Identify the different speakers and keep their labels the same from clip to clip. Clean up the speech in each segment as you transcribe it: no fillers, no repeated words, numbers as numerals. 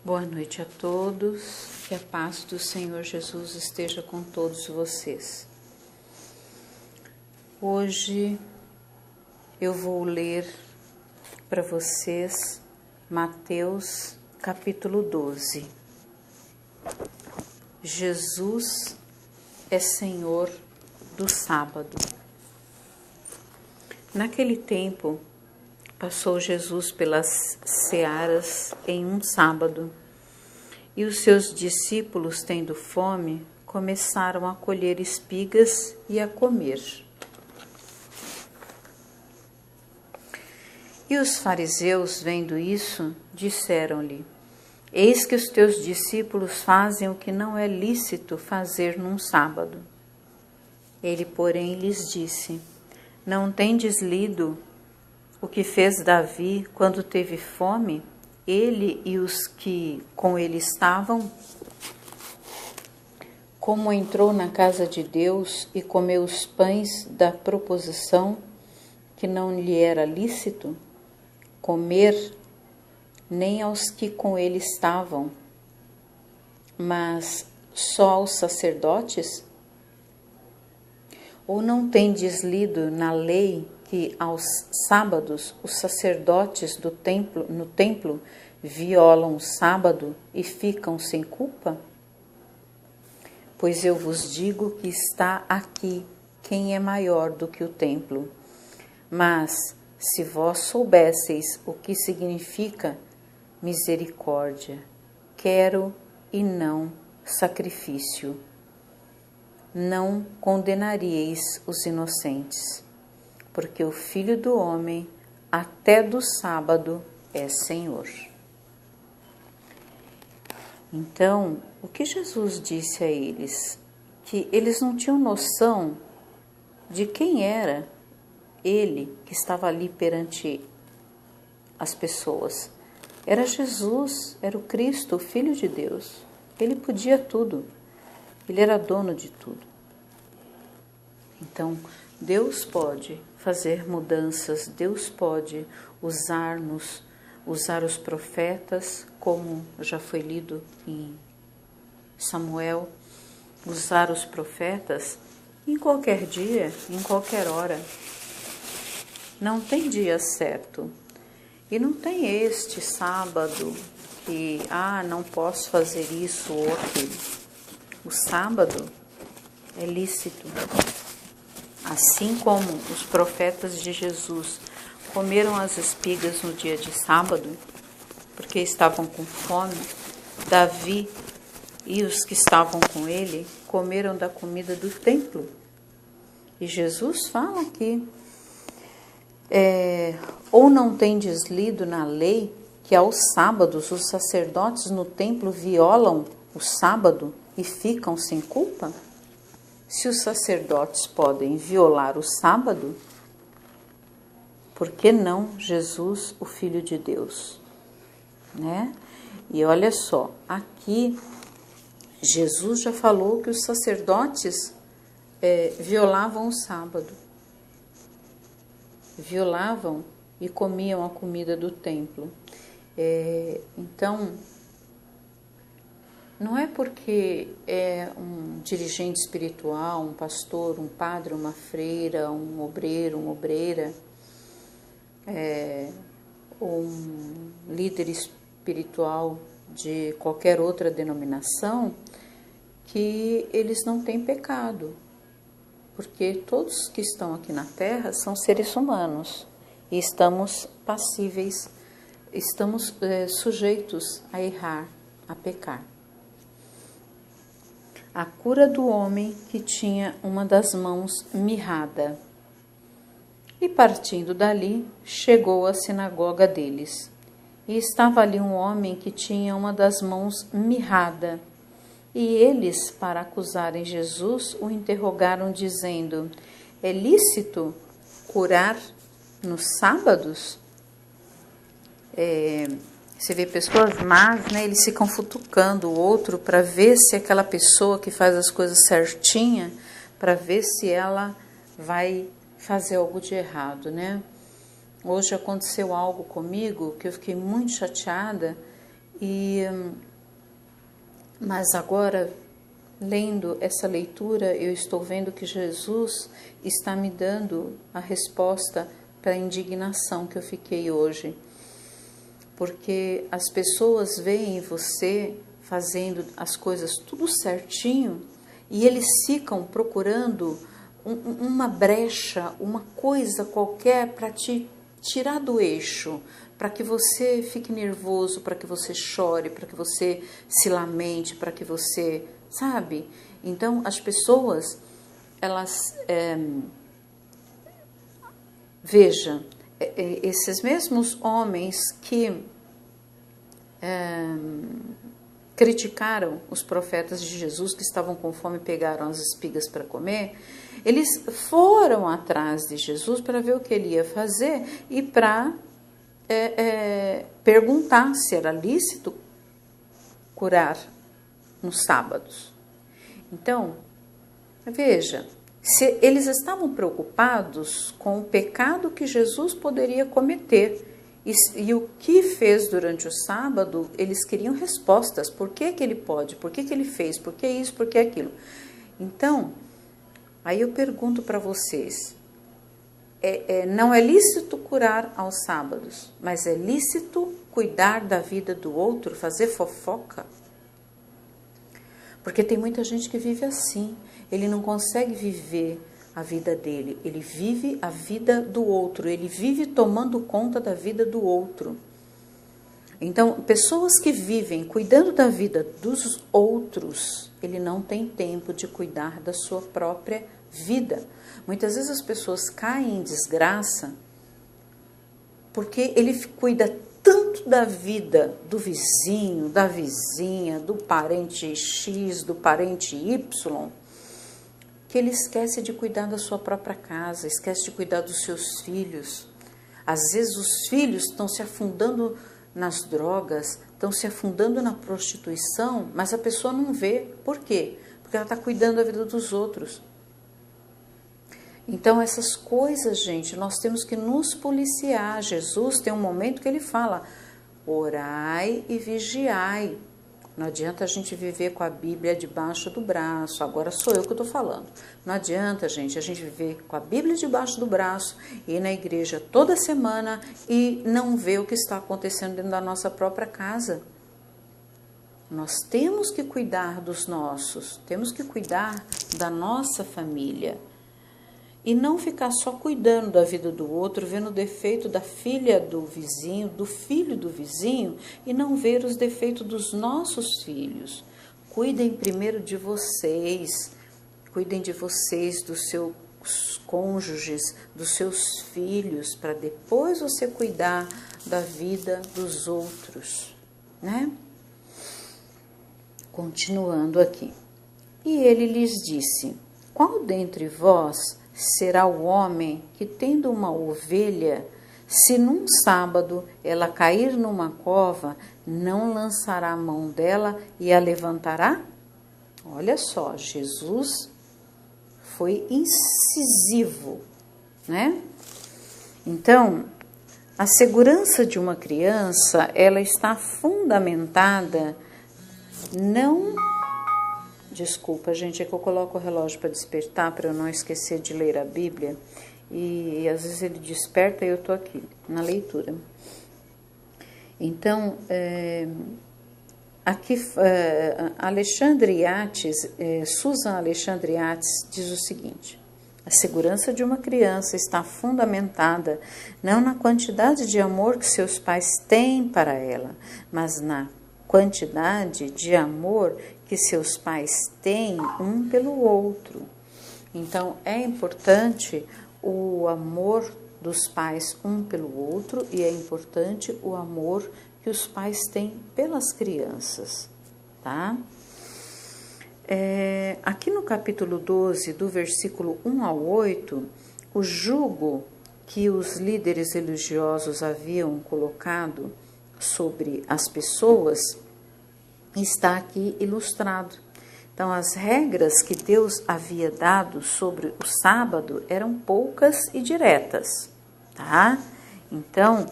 Speaker 1: Boa noite a todos, que a paz do Senhor Jesus esteja com todos vocês. Hoje eu vou ler para vocês Mateus capítulo 12. Jesus é Senhor do sábado. Naquele tempo, passou Jesus pelas searas em um sábado, e os seus discípulos, tendo fome, começaram a colher espigas e a comer. E os fariseus, vendo isso, disseram-lhe: Eis que os teus discípulos fazem o que não é lícito fazer num sábado. Ele, porém, lhes disse: Não tendes lido o que fez Davi quando teve fome, ele e os que com ele estavam? Como entrou na casa de Deus e comeu os pães da proposição, que não lhe era lícito comer, nem aos que com ele estavam, mas só aos sacerdotes? Ou não tendes lido na lei que aos sábados os sacerdotes no templo violam o sábado e ficam sem culpa? Pois eu vos digo que está aqui quem é maior do que o templo. Mas se vós soubesseis o que significa misericórdia, quero e não sacrifício, não condenaríeis os inocentes, porque o Filho do Homem até do sábado é Senhor. Então, o que Jesus disse a eles? Que eles não tinham noção de quem era ele que estava ali perante as pessoas. Era Jesus, era o Cristo, o Filho de Deus. Ele podia tudo, ele era dono de tudo. Então, Deus pode fazer mudanças, Deus pode usar os profetas, como já foi lido em Samuel, usar os profetas em qualquer dia, em qualquer hora. Não tem dia certo. E não tem este sábado que, não posso fazer isso ou aquilo. O sábado é lícito. Assim como os profetas de Jesus comeram as espigas no dia de sábado, porque estavam com fome, Davi e os que estavam com ele comeram da comida do templo. E Jesus fala aqui, ou não tendes lido na lei que aos sábados os sacerdotes no templo violam o sábado e ficam sem culpa? Se os sacerdotes podem violar o sábado, por que não Jesus, o Filho de Deus? Né? E olha só, aqui Jesus já falou que os sacerdotes violavam o sábado. Violavam e comiam a comida do templo. Então, não é porque é um dirigente espiritual, um pastor, um padre, uma freira, um obreiro, uma obreira, ou um líder espiritual de qualquer outra denominação, que eles não têm pecado. Porque todos que estão aqui na Terra são seres humanos e estamos passíveis, estamos sujeitos a errar, a pecar. A cura do homem que tinha uma das mãos mirrada. E partindo dali, chegou à sinagoga deles. E estava ali um homem que tinha uma das mãos mirrada. E eles, para acusarem Jesus, o interrogaram, dizendo: É lícito curar nos sábados? Você vê pessoas más, né? Eles ficam futucando o outro para ver se aquela pessoa que faz as coisas certinha, para ver se ela vai fazer algo de errado, né? Hoje aconteceu algo comigo que eu fiquei muito chateada Mas agora, lendo essa leitura, eu estou vendo que Jesus está me dando a resposta para a indignação que eu fiquei hoje. Porque as pessoas veem você fazendo as coisas tudo certinho e eles ficam procurando uma brecha, uma coisa qualquer para te tirar do eixo, para que você fique nervoso, para que você chore, para que você se lamente, para que você, sabe? Então, as pessoas, elas, veja, esses mesmos homens que criticaram os profetas de Jesus que estavam com fome e pegaram as espigas para comer, eles foram atrás de Jesus para ver o que ele ia fazer e para perguntar se era lícito curar nos sábados. Então, veja, se eles estavam preocupados com o pecado que Jesus poderia cometer e o que fez durante o sábado, eles queriam respostas. Por que ele pode? Por que ele fez? Por que isso? Por que aquilo? Então, aí eu pergunto para vocês, não é lícito curar aos sábados, mas é lícito cuidar da vida do outro, fazer fofoca? Porque tem muita gente que vive assim, ele não consegue viver a vida dele, ele vive a vida do outro, ele vive tomando conta da vida do outro. Então, pessoas que vivem cuidando da vida dos outros, ele não tem tempo de cuidar da sua própria vida. Muitas vezes as pessoas caem em desgraça porque ele cuida tanto da vida do vizinho, da vizinha, do parente X, do parente Y, que ele esquece de cuidar da sua própria casa, esquece de cuidar dos seus filhos. Às vezes os filhos estão se afundando nas drogas, estão se afundando na prostituição, mas a pessoa não vê. Por quê? Porque ela está cuidando da vida dos outros. Então essas coisas, gente, nós temos que nos policiar. Jesus tem um momento que ele fala, orai e vigiai. Não adianta a gente viver com a Bíblia debaixo do braço. Agora sou eu que estou falando. Não adianta, gente, a gente viver com a Bíblia debaixo do braço, ir na igreja toda semana e não ver o que está acontecendo dentro da nossa própria casa. Nós temos que cuidar dos nossos, temos que cuidar da nossa família. E não ficar só cuidando da vida do outro, vendo o defeito da filha do vizinho, do filho do vizinho, e não ver os defeitos dos nossos filhos. Cuidem primeiro de vocês, cuidem de vocês, dos seus cônjuges, dos seus filhos, para depois você cuidar da vida dos outros, né? Continuando aqui. E ele lhes disse, qual dentre vós será o homem que, tendo uma ovelha, se num sábado ela cair numa cova, não lançará a mão dela e a levantará? Olha só, Jesus foi incisivo, né? Então, a segurança de uma criança, ela está fundamentada não... Desculpa, gente, é que eu coloco o relógio para despertar, para eu não esquecer de ler a Bíblia. E às vezes ele desperta e eu estou aqui, na leitura. Então, aqui, Alexandre Yates, Susan Alexandre Yates diz o seguinte, a segurança de uma criança está fundamentada não na quantidade de amor que seus pais têm para ela, mas na quantidade de amor que seus pais têm um pelo outro. Então, é importante o amor dos pais um pelo outro e é importante o amor que os pais têm pelas crianças, tá? Aqui no capítulo 12, do versículo 1 ao 8, o jugo que os líderes religiosos haviam colocado sobre as pessoas está aqui ilustrado. Então, as regras que Deus havia dado sobre o sábado eram poucas e diretas, tá? Então,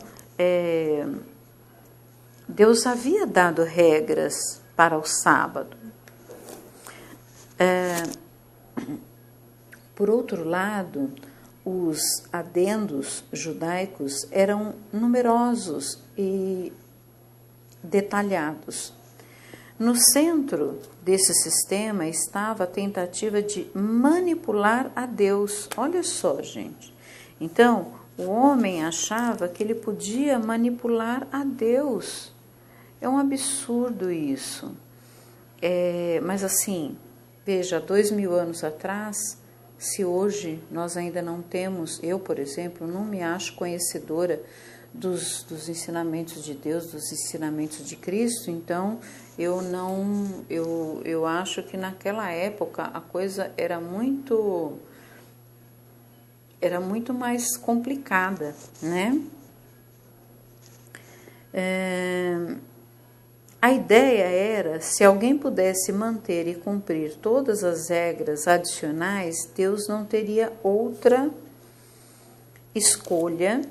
Speaker 1: Deus havia dado regras para o sábado. Por outro lado, os adendos judaicos eram numerosos e detalhados. No centro desse sistema estava a tentativa de manipular a Deus. Olha só, gente. Então, o homem achava que ele podia manipular a Deus. É um absurdo isso. Mas assim, veja, 2000 anos atrás, se hoje nós ainda não temos, eu, por exemplo, não me acho conhecedora dos ensinamentos de Deus, dos ensinamentos de Cristo, então eu acho que naquela época a coisa era muito mais complicada, né? A ideia era, se alguém pudesse manter e cumprir todas as regras adicionais, Deus não teria outra escolha,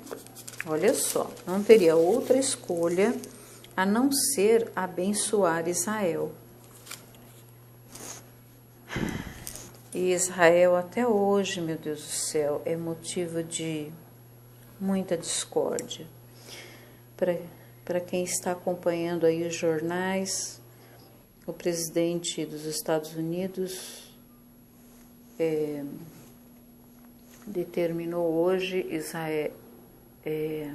Speaker 1: olha só, não teria outra escolha a não ser abençoar Israel. E Israel até hoje, meu Deus do céu, é motivo de muita discórdia. Para quem está acompanhando aí os jornais, o presidente dos Estados Unidos determinou hoje Israel ele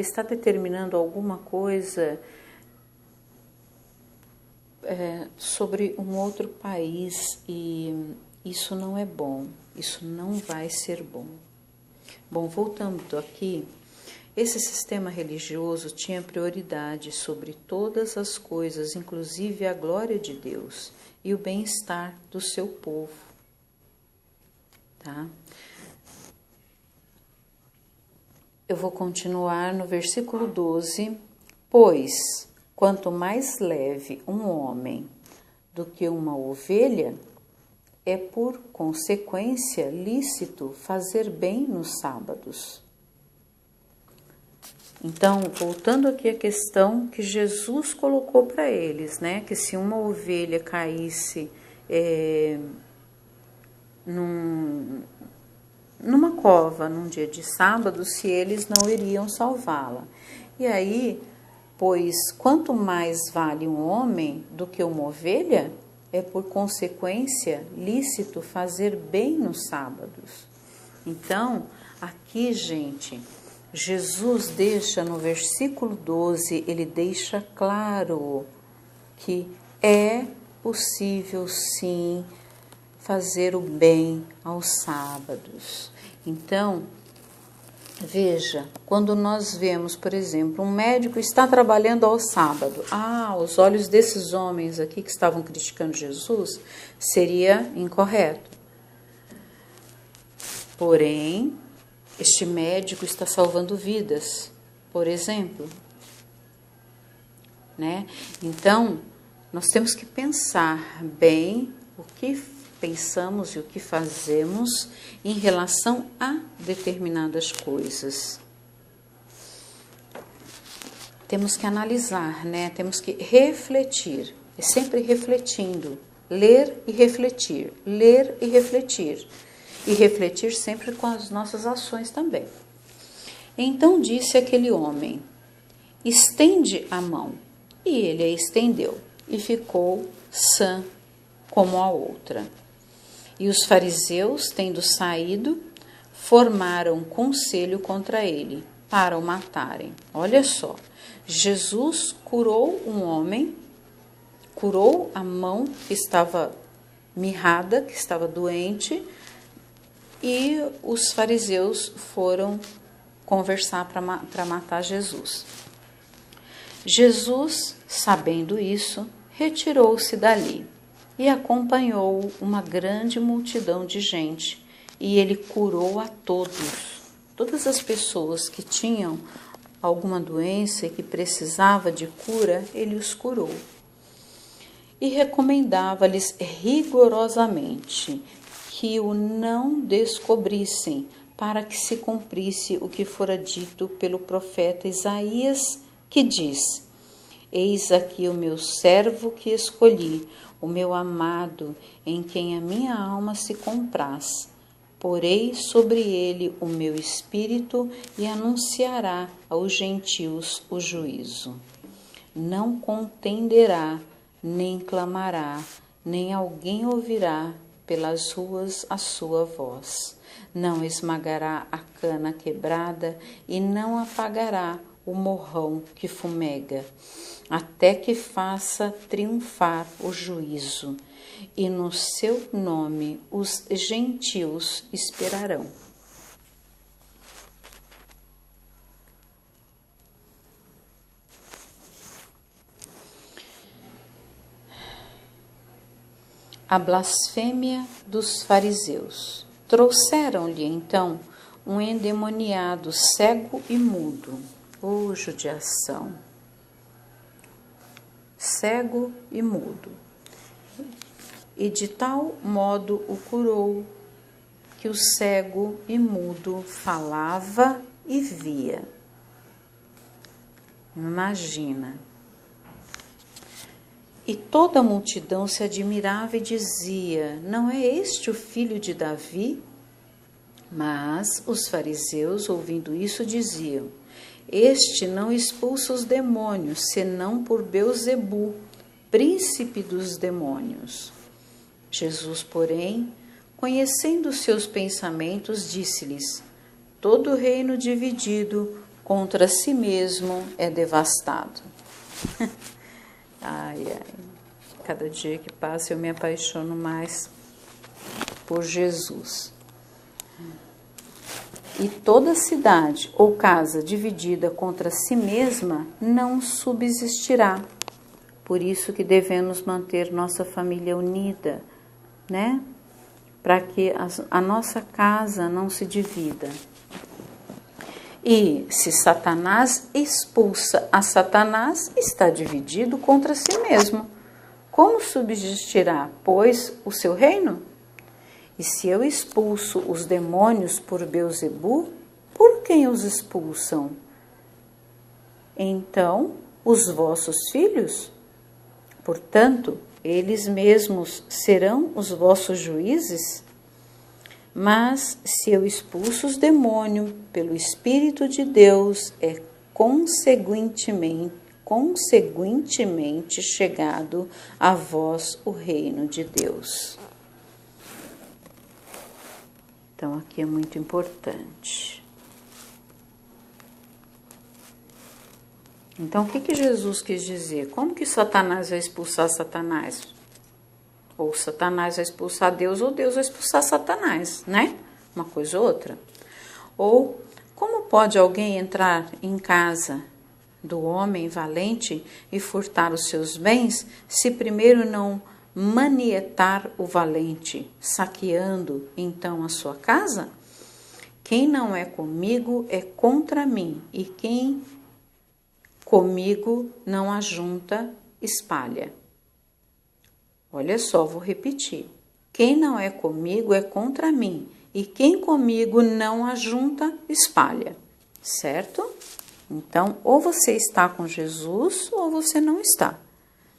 Speaker 1: está determinando alguma coisa sobre um outro país e isso não é bom, isso não vai ser bom. Bom, voltando aqui, esse sistema religioso tinha prioridade sobre todas as coisas, inclusive a glória de Deus e o bem-estar do seu povo. Tá? Eu vou continuar no versículo 12. Pois, quanto mais leve um homem do que uma ovelha, é por consequência lícito fazer bem nos sábados. Então, voltando aqui à questão que Jesus colocou para eles, né? Que se uma ovelha caísse numa cova num dia de sábado, se eles não iriam salvá-la. E aí, pois quanto mais vale um homem do que uma ovelha, é por consequência lícito fazer bem nos sábados. Então, aqui, gente, Jesus deixa no versículo 12, ele deixa claro que é possível sim fazer o bem aos sábados. Então, veja, quando nós vemos, por exemplo, um médico está trabalhando ao sábado, aos olhos desses homens aqui que estavam criticando Jesus, seria incorreto. Porém, este médico está salvando vidas, por exemplo, né? Então, nós temos que pensar bem o que pensamos e o que fazemos em relação a determinadas coisas. Temos que analisar, né? Temos que refletir, é sempre refletindo, ler e refletir, ler e refletir. E refletir sempre com as nossas ações também. Então disse aquele homem, estende a mão. E ele a estendeu, e ficou sã como a outra. E os fariseus, tendo saído, formaram conselho contra ele, para o matarem. Olha só, Jesus curou um homem, curou a mão que estava mirrada, que estava doente, e os fariseus foram conversar para matar Jesus. Jesus, sabendo isso, retirou-se dali e acompanhou uma grande multidão de gente, e ele curou a todos. Todas as pessoas que tinham alguma doença e que precisava de cura, ele os curou. e recomendava-lhes rigorosamente que o não descobrissem, para que se cumprisse o que fora dito pelo profeta Isaías, que diz: Eis aqui o meu servo que escolhi, o meu amado, em quem a minha alma se compraz. Porei sobre ele o meu espírito e anunciará aos gentios o juízo. Não contenderá, nem clamará, nem alguém ouvirá pelas ruas a sua voz. Não esmagará a cana quebrada e não apagará o morrão que fumega, até que faça triunfar o juízo, e no seu nome os gentios esperarão. A blasfêmia dos fariseus. Trouxeram-lhe então um endemoniado cego e mudo. Ô judiação! Cego e mudo. E de tal modo o curou, que o cego e mudo falava e via. Imagina! E toda a multidão se admirava e dizia: Não é este o filho de Davi? Mas os fariseus, ouvindo isso, diziam: Este não expulsa os demônios, senão por Beelzebu, príncipe dos demônios. Jesus, porém, conhecendo os seus pensamentos, disse-lhes: Todo reino dividido contra si mesmo é devastado. Ai, cada dia que passa eu me apaixono mais por Jesus. E toda cidade ou casa dividida contra si mesma não subsistirá. Por isso que devemos manter nossa família unida, né? Para que a nossa casa não se divida. E se Satanás expulsa a Satanás, está dividido contra si mesmo. Como subsistirá, pois, o seu reino? E se eu expulso os demônios por Beelzebu, por quem os expulsam? Então, os vossos filhos? Portanto, eles mesmos serão os vossos juízes? Mas se eu expulso os demônios pelo Espírito de Deus, é conseguintemente chegado a vós o reino de Deus. Então, aqui é muito importante. Então, o que Jesus quis dizer? Como que Satanás vai expulsar Satanás? Ou Satanás vai expulsar Deus, ou Deus vai expulsar Satanás, né? Uma coisa ou outra. Ou, como pode alguém entrar em casa do homem valente e furtar os seus bens, se primeiro não manietar o valente, saqueando então a sua casa? Quem não é comigo é contra mim, e quem comigo não ajunta, espalha. Olha só, vou repetir. Quem não é comigo é contra mim, e quem comigo não ajunta, espalha. Certo? Então, ou você está com Jesus, ou você não está.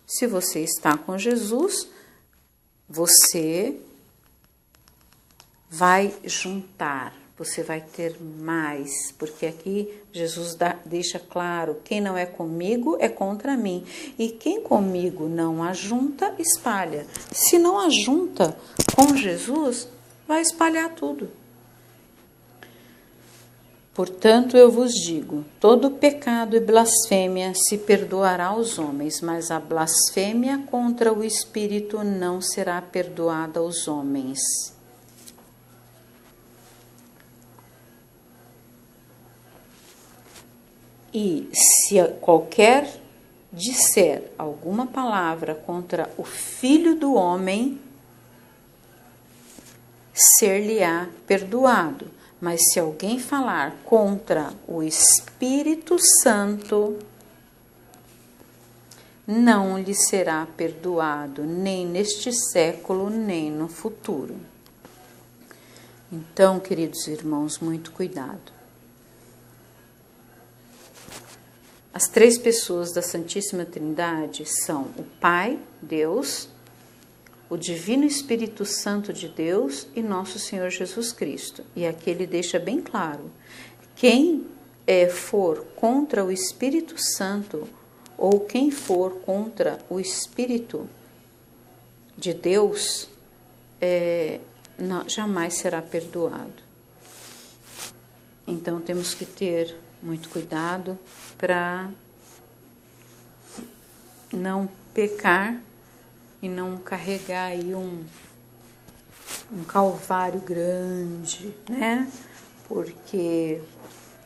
Speaker 1: Se você está com Jesus, você vai juntar, você vai ter mais, porque aqui Jesus deixa claro: quem não é comigo é contra mim, e quem comigo não ajunta, espalha. Se não ajunta com Jesus, vai espalhar tudo. Portanto, eu vos digo, todo pecado e blasfêmia se perdoará aos homens, mas a blasfêmia contra o Espírito não será perdoada aos homens. E se qualquer disser alguma palavra contra o Filho do Homem, ser-lhe-á perdoado. Mas se alguém falar contra o Espírito Santo, não lhe será perdoado, nem neste século, nem no futuro. Então, queridos irmãos, muito cuidado. As três pessoas da Santíssima Trindade são o Pai, Deus, o Divino Espírito Santo de Deus e nosso Senhor Jesus Cristo. E aqui ele deixa bem claro, quem for contra o Espírito Santo ou quem for contra o Espírito de Deus, jamais será perdoado. Então temos que ter muito cuidado para não pecar e não carregar aí um calvário grande, né? Porque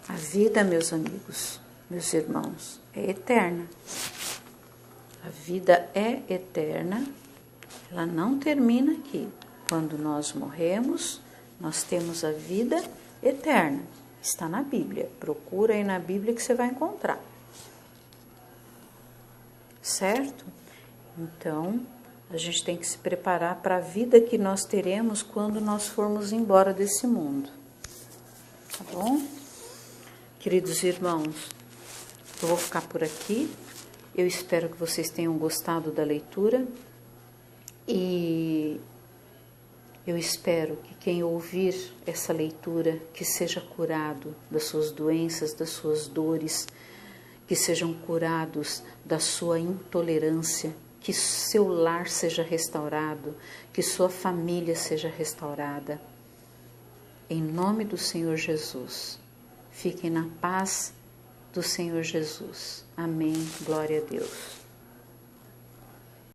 Speaker 1: a vida, meus amigos, meus irmãos, é eterna. A vida é eterna, ela não termina aqui. Quando nós morremos, nós temos a vida eterna. Está na Bíblia. Procura aí na Bíblia que você vai encontrar. Certo? Então, a gente tem que se preparar para a vida que nós teremos quando nós formos embora desse mundo. Tá bom? Queridos irmãos, eu vou ficar por aqui. Eu espero que vocês tenham gostado da leitura. E eu espero que quem ouvir essa leitura, que seja curado das suas doenças, das suas dores, que sejam curados da sua intolerância, que seu lar seja restaurado, que sua família seja restaurada. Em nome do Senhor Jesus, fiquem na paz do Senhor Jesus. Amém. Glória a Deus.